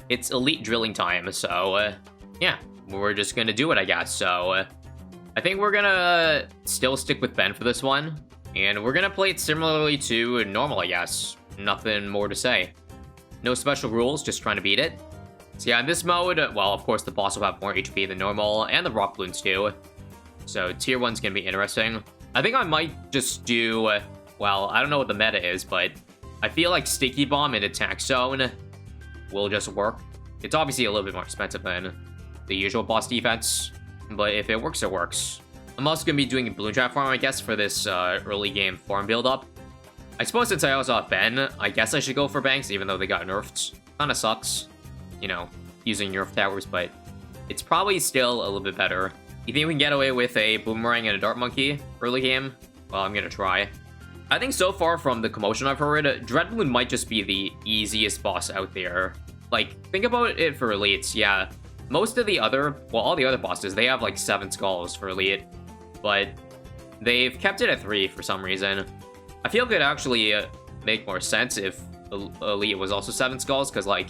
it's elite drilling time, so, yeah, we're just gonna do it, I guess. So, I think we're gonna still stick with Ben for this one, and we're gonna play it similarly to normal, I guess. Nothing more to say. No special rules, just trying to beat it. So yeah, in this mode, well, of course, the boss will have more HP than normal, and the rock balloons too. So tier 1's gonna be interesting. I think I might just do, well, I don't know what the meta is, but I feel like Sticky Bomb and Attack Zone will just work. It's obviously a little bit more expensive than the usual boss defense, but if it works, it works. I'm also gonna be doing a Bloon Trap farm, I guess, for this early game farm build-up. I suppose since I also have Ben, I guess I should go for Banks, even though they got nerfed. Kinda sucks, you know, using nerf towers, but it's probably still a little bit better. You think we can get away with a Boomerang and a Dart Monkey early game? Well, I'm gonna try. I think so far from the commotion I've heard, Dreadbloon might just be the easiest boss out there. Like, think about it for elites, yeah. Most of the other, well, all the other bosses, they have like 7 skulls for elite, but they've kept it at 3 for some reason. I feel it could actually make more sense if elite was also 7 skulls, because like,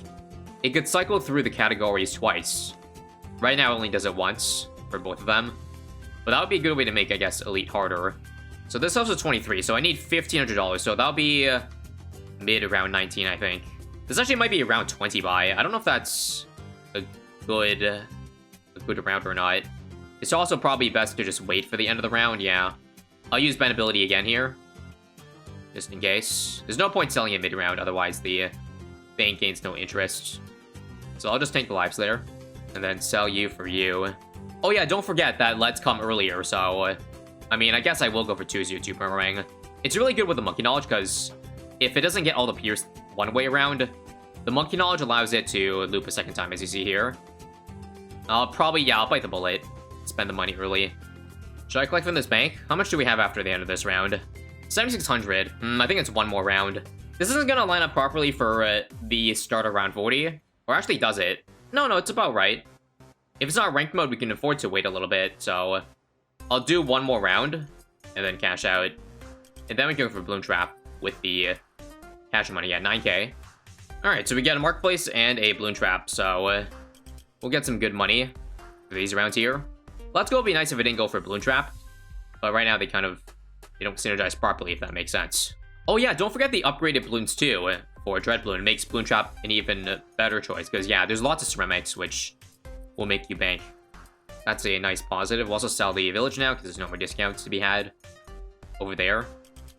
it could cycle through the categories twice. Right now it only does it once for both of them, but that would be a good way to make, I guess, elite harder. So this helps with 23, so I need $1,500, so that'll be mid around 19, I think. This actually might be around 20 buy. I don't know if that's a good round or not. It's also probably best to just wait for the end of the round, yeah. I'll use Ben ability again here, just in case. There's no point selling it mid-round, otherwise the bank gains no interest. So I'll just tank the lives there, and then sell you for you. Oh yeah, don't forget that Let's come earlier, so... I mean, I guess I will go for 2/2 Boomerang. It's really good with the Monkey Knowledge, because if it doesn't get all the Pierce one way around, the Monkey Knowledge allows it to loop a second time, as you see here. I'll bite the bullet. Spend the money early. Should I collect from this bank? How much do we have after the end of this round? 7,600. I think it's one more round. This isn't gonna line up properly for the start of round 40. Or actually, does it? No, it's about right. If it's not ranked mode, we can afford to wait a little bit, so... I'll do one more round, and then cash out. And then we can go for Bloon Trap with the cash money. Yeah, 9k. Alright, so we get a Marketplace and a Bloon Trap, so we'll get some good money for these rounds here. Let's Go would be nice if it didn't go for Bloon Trap, but right now they don't synergize properly, if that makes sense. Oh yeah, don't forget the upgraded Bloons too for Dreadbloon. It makes Bloon Trap an even better choice, because yeah, there's lots of ceramics, which will make you bank. That's a nice positive. We'll also sell the village now, because there's no more discounts to be had over there.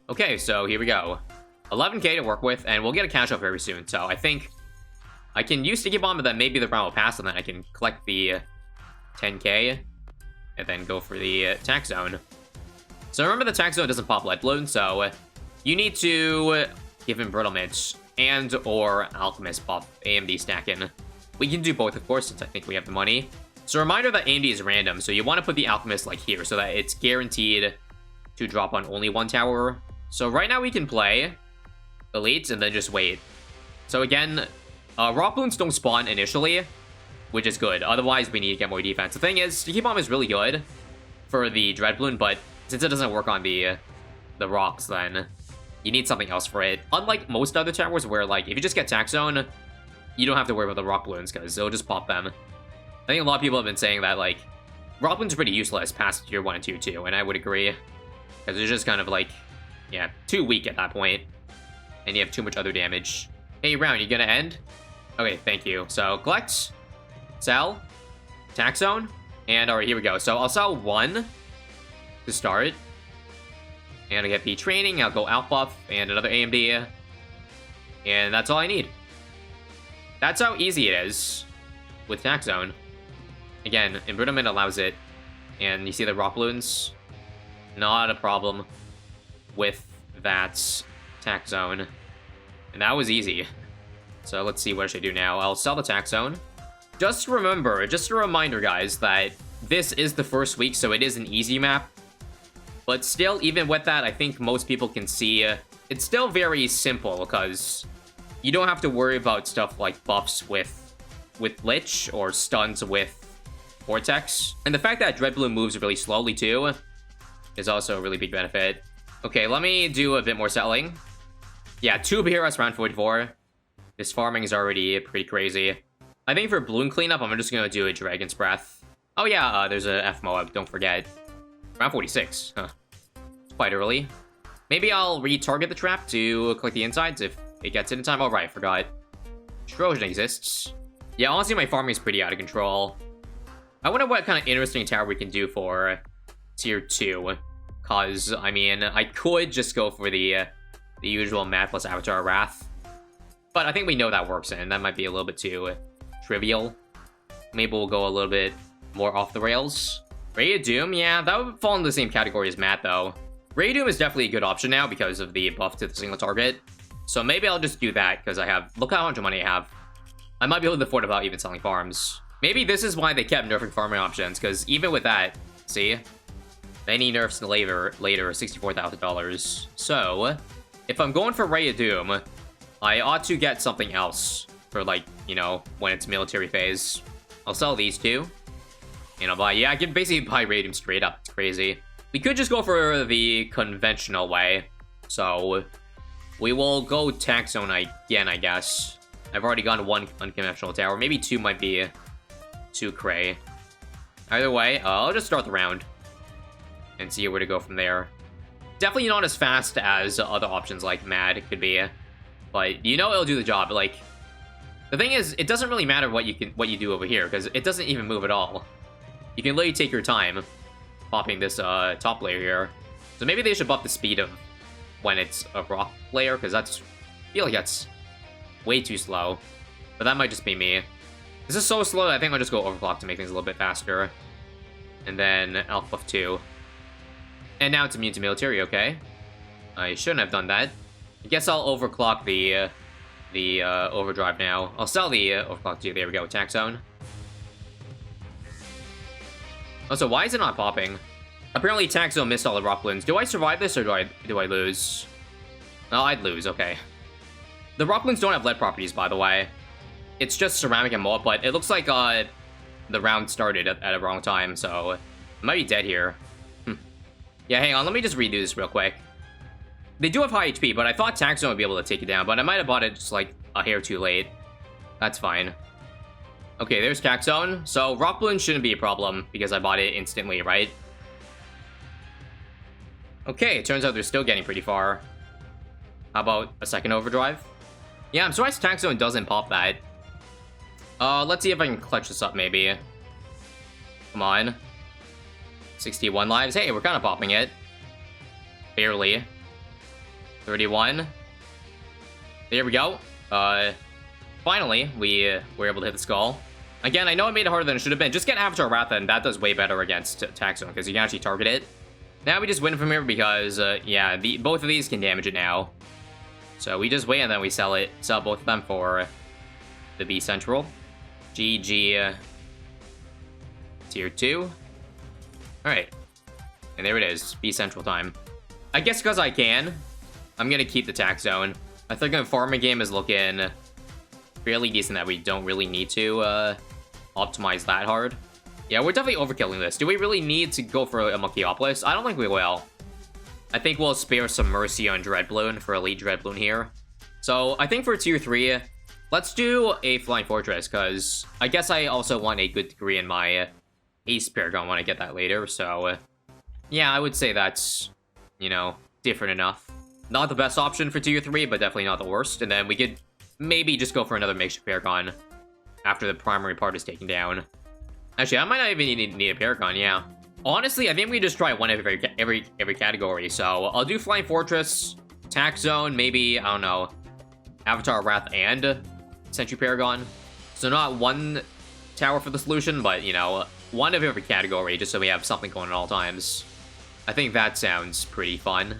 Okay, so here we go. 11k to work with, and we'll get a cash out very soon. So I think I can use Sticky Bomb, but then maybe the round will pass, and then I can collect the 10k, and then go for the attack zone. So remember, the attack zone doesn't pop Lead Balloon, so you need to give him Brittlement and or Alchemist buff AMD stacking. We can do both, of course, since I think we have the money. So reminder that AMD is random, so you want to put the Alchemist like here, so that it's guaranteed to drop on only one tower. So right now we can play Elites and then just wait. So again, Rock Balloons don't spawn initially, which is good. Otherwise, we need to get more defense. The thing is, Sticky Bomb is really good for the Dreadbloon, but since it doesn't work on the rocks, then you need something else for it. Unlike most other towers where, like, if you just get Tax Zone, you don't have to worry about the Rock Balloons, because it'll just pop them. I think a lot of people have been saying that, like, Rock Balloons are pretty useless past tier 1 and 2 too, and I would agree. Because it's just kind of like, yeah, too weak at that point. And you have too much other damage. Hey, round, you gonna end? Okay, thank you. So, collect, sell, Tax Zone, and alright, here we go. So, I'll sell 1 to start. And I get B training, I'll go Out Buff, and another AMD. And that's all I need. That's how easy it is with Tax Zone. Again, Embrittlement allows it, and you see the Rock Balloons? Not a problem with that Tax Zone. And that was easy. So let's see, what I should do now. I'll sell the Tax Zone. Just remember, just a reminder, guys, that this is the first week, so it is an easy map. But still, even with that, I think most people can see it's still very simple, because you don't have to worry about stuff like buffs with Lich or stuns with Vortex. And the fact that Dreadbloon moves really slowly too is also a really big benefit. Okay, let me do a bit more selling. Yeah, 2 BRS round 44. This farming is already pretty crazy. I think for Bloon cleanup, I'm just gonna do a Dragon's Breath. Oh yeah, there's a FMO, don't forget. Round 46, huh. Quite early. Maybe I'll retarget the trap to click the insides if it gets it in time. Oh right, forgot. Trojan exists. Yeah, honestly, my farming is pretty out of control. I wonder what kind of interesting tower we can do for tier 2. Cause, I mean, I could just go for the usual Mad plus Avatar Wrath. But I think we know that works in. That might be a little bit too trivial. Maybe we'll go a little bit more off the rails. Ray of Doom, yeah, that would fall in the same category as Matt, though. Ray of Doom is definitely a good option now because of the buff to the single target. So maybe I'll just do that, because I have... Look how much money I have. I might be able to afford it without even selling farms. Maybe this is why they kept nerfing farming options, because even with that, see? Many nerfs later, $64,000. So, if I'm going for Ray of Doom, I ought to get something else for, like, you know, when it's military phase. I'll sell these two. And I'll buy... Yeah, I can basically buy Ray of Doom straight up. It's crazy. We could just go for the conventional way. So, we will go Tax Zone again, I guess. I've already gone one unconventional tower. Maybe two might be too cray. Either way, I'll just start the round and see where to go from there. Definitely not as fast as other options like Mad could be, but you know it'll do the job. Like, the thing is, it doesn't really matter what you do over here because it doesn't even move at all. You can literally take your time popping this top layer here. So maybe they should buff the speed of when it's a rock layer, because I feel like that's way too slow. But that might just be me. This is so slow that I think I'll just go overclock to make things a little bit faster. And then Elf buff 2. And now it's immune to military, okay. I shouldn't have done that. I guess I'll overclock the overdrive now. I'll sell the overclock 2. There we go, attack zone. Oh, so why is it not popping? Apparently attack zone missed all the rock balloons. Do I survive this or do I lose? Oh, I'd lose, okay. The rock balloons don't have lead properties, by the way. It's just ceramic and mold, but it looks like the round started at a wrong time, so I might be dead here. Yeah, hang on, let me just redo this real quick. They do have high HP, but I thought Tax Zone would be able to take it down, but I might have bought it just like a hair too late. That's fine. Okay, there's Tax Zone. So rock balloon shouldn't be a problem because I bought it instantly, right? Okay, it turns out they're still getting pretty far. How about a second overdrive? Yeah, I'm surprised Tax Zone doesn't pop that. Let's see if I can clutch this up, maybe. Come on. 61 lives. Hey, we're kind of popping it. Barely. 31. There we go. Finally, we were able to hit the skull. Again, I know I made it harder than it should have been. Just get Avatar Wrath, and that does way better against Tax Zone, because you can actually target it. Now we just win from here because, yeah, both of these can damage it now. So we just wait, and then we sell both of them for the B Central. GG Tier 2. Alright. And there it is. B Central time. I guess because I can, I'm going to keep the Tax Zone. I think the farming game is looking fairly decent that we don't really need to optimize that hard. Yeah, we're definitely overkilling this. Do we really need to go for a Monkeypolis? I don't think we will. I think we'll spare some mercy on Dreadbloon for Elite Dreadbloon here. So I think for Tier 3, let's do a Flying Fortress, because I guess I also want a good degree in my Ace Paragon when I get that later. So yeah, I would say that's, you know, different enough. Not the best option for Tier 3, but definitely not the worst. And then we could maybe just go for another makeshift Paragon after the primary part is taken down. Actually, I might not even need a Paragon, yeah. Honestly, I think we just try one of every category. So I'll do Flying Fortress, Tax Zone, maybe, I don't know, Avatar Wrath and Sentry Paragon. So not one tower for the solution, but, you know, one of every category, just so we have something going at all times. I think that sounds pretty fun.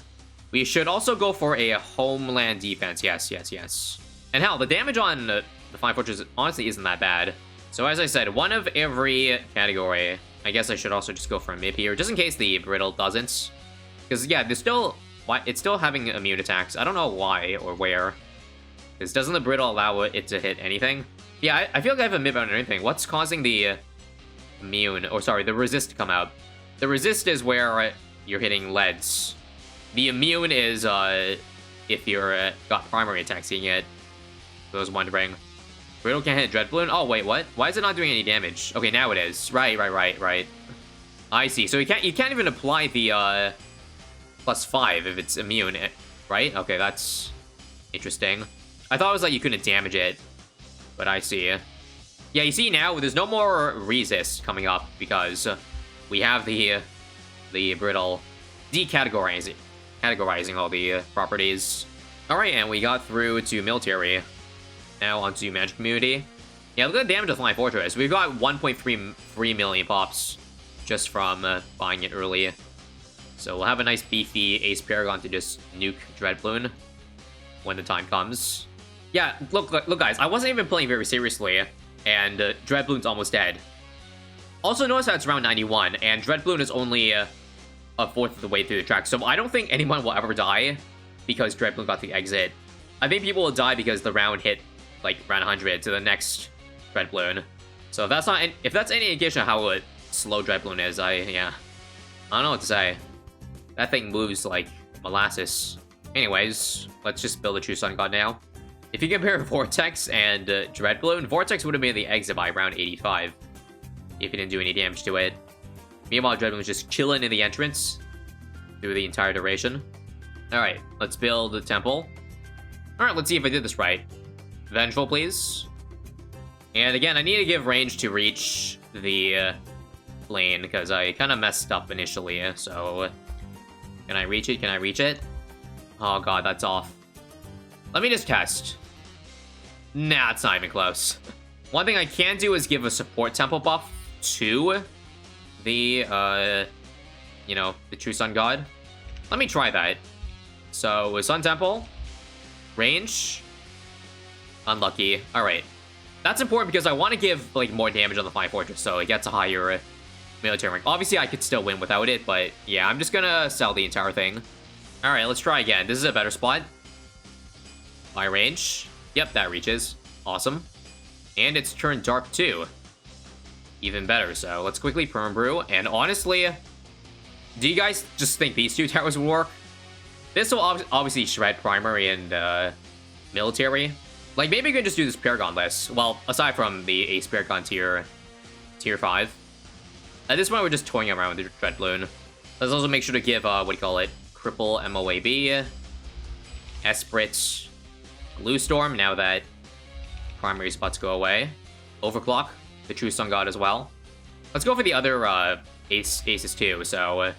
We should also go for a Homeland Defense. Yes, yes, yes. And hell, the damage on the Flying Fortress honestly isn't that bad. So as I said, one of every category. I guess I should also just go for a MIP here, just in case the Brittle doesn't. Because, yeah, it's still having immune attacks. I don't know why or where. Because doesn't the Brittle allow it to hit anything? Yeah, I feel like I have a MIP on anything. What's causing the immune, or sorry, the resist to come out? The resist is where you're hitting leads. The immune is if you're got primary attacks seeing it. For those wondering. Brittle can't hit Dreadbloon? Oh, wait, what? Why is it not doing any damage? Okay, now it is. Right. I see. So you can't even apply the, +5 if it's immune, right? Okay, that's interesting. I thought it was like you couldn't damage it, but I see. Yeah, you see now, there's no more resist coming up because we have the Brittle decategorizing all the properties. Alright, and we got through to military. Now onto magic community. Yeah, look at the damage of Flying Fortress. We've got 1.3 million pops just from buying it early. So we'll have a nice beefy Ace Paragon to just nuke Dreadbloon when the time comes. Yeah, look guys, I wasn't even playing very seriously, and Dreadbloon's almost dead. Also notice that it's around 91, and Dreadbloon is only a fourth of the way through the track, so I don't think anyone will ever die because Dreadbloon got the exit. I think people will die because the round hit, like, round 100 to the next Dreadbloon. So if that's any indication of how slow Dreadbloon is, I don't know what to say. That thing moves like molasses. Anyways, let's just build a true Sun God now. If you compare Vortex and Dreadbloon, Vortex would have made the exit by around 85 if he didn't do any damage to it. Meanwhile, Dreadbloon was just chilling in the entrance through the entire duration. Alright, let's build the temple. Alright, let's see if I did this right. Vengeful, please. And again, I need to give range to reach the plane, because I kind of messed up initially, so... Can I reach it? Can I reach it? Oh god, that's off. Let me just test. Nah, it's not even close. One thing I can do is give a support temple buff to the, you know, the true Sun God. Let me try that. So, Sun Temple. Range. Unlucky. Alright. That's important because I want to give, like, more damage on the Flying Fortress, so it gets a higher military rank. Obviously, I could still win without it, but yeah, I'm just gonna sell the entire thing. Alright, let's try again. This is a better spot. My range. Yep, that reaches. Awesome. And it's turned dark too. Even better, so let's quickly perm brew. And honestly, do you guys just think these two towers will work? This will obviously shred primary and military. Like, maybe you can just do this Paragon list. Well, aside from the Ace Paragon tier 5. At this point, we're just toying around with the Dreadbloon. Let's also make sure to give, what do you call it? Cripple MOAB. Esprit. Blue Storm, now that primary spots go away. Overclock, the true Sun God as well. Let's go for the other aces too, so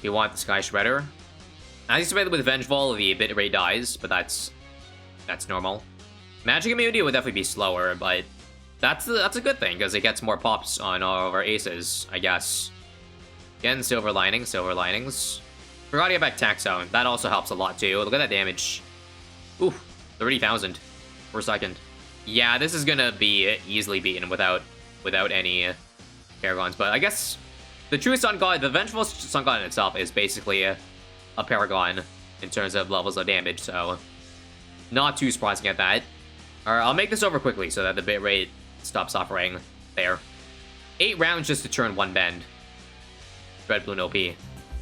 we want the Sky Shredder. As expected with Vengeful, the bit rate dies, but that's normal. Magic immunity would definitely be slower, but that's a good thing, because it gets more pops on all of our aces, I guess. Again, Silver Linings. Forgot to get back Tax Zone. That also helps a lot, too. Look at that damage. Ooh, 30,000 per second. Yeah, this is gonna be easily beaten without any Paragons, but I guess the true Sun God, the Vengeful Sun God in itself is basically a Paragon in terms of levels of damage, so not too surprising at that. Alright, I'll make this over quickly so that the bitrate stops suffering. There. 8 rounds just to turn 1 bend. Dreadbloon OP.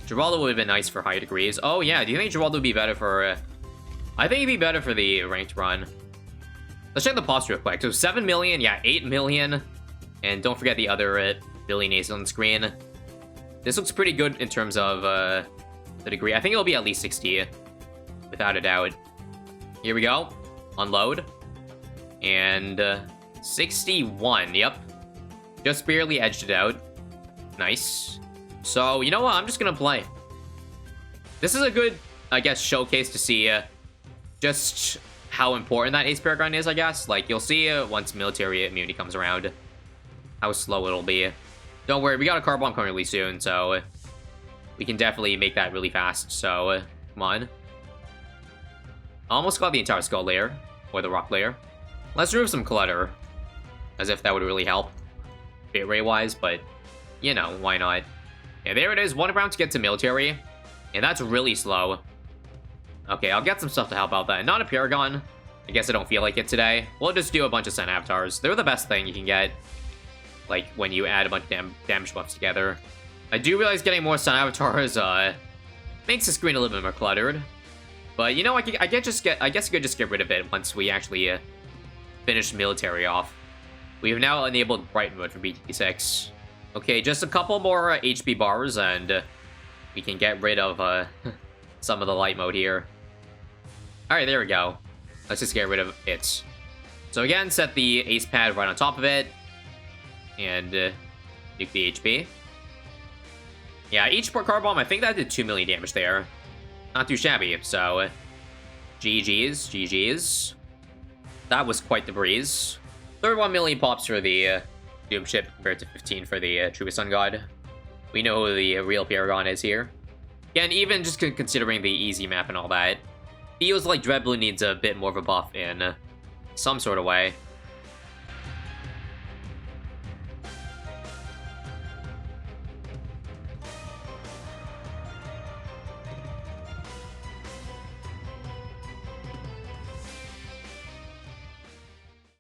Geraldo would have been nice for higher degrees. Oh yeah, do you think Geraldo would be better for... I think he'd be better for the ranked run. Let's check the pops real quick. So 7 million, yeah, 8 million. And don't forget the other billion aces on the screen. This looks pretty good in terms of the degree. I think it'll be at least 60, without a doubt. Here we go. Unload. And 61, yep. Just barely edged it out. Nice. So, you know what? I'm just gonna play. This is a good, I guess, showcase to see just how important that Ace Paragon is, I guess. Like, you'll see once military immunity comes around, how slow it'll be. Don't worry, we got a car bomb coming really soon, so we can definitely make that really fast. So, come on. I almost got the entire skull layer, or the rock layer. Let's remove some clutter, as if that would really help, bitrate-wise, but, you know, why not? Yeah, there it is, 1 round to get to military, and that's really slow. Okay, I'll get some stuff to help out that. Not a Paragon. I guess I don't feel like it today. We'll just do a bunch of Sun Avatars. They're the best thing you can get, like, when you add a bunch of damage buffs together. I do realize getting more Sun Avatars, makes the screen a little bit more cluttered. But, you know, I guess you could just get rid of it once we actually finish military off. We have now enabled bright mode for BT6. Okay, just a couple more HP bars, and we can get rid of some of the light mode here. Alright, there we go. Let's just get rid of it. So again, set the ace pad right on top of it, and nuke the HP. Yeah, each car bomb, I think that did 2 million damage there. Not too shabby, so GG's, GG's. That was quite the breeze. 31 million pops for the Doom ship compared to 15 for the True Sun God. We know who the real Paragon is here. Again, even just considering the easy map and all that, feels like Dreadbloon needs a bit more of a buff in some sort of way.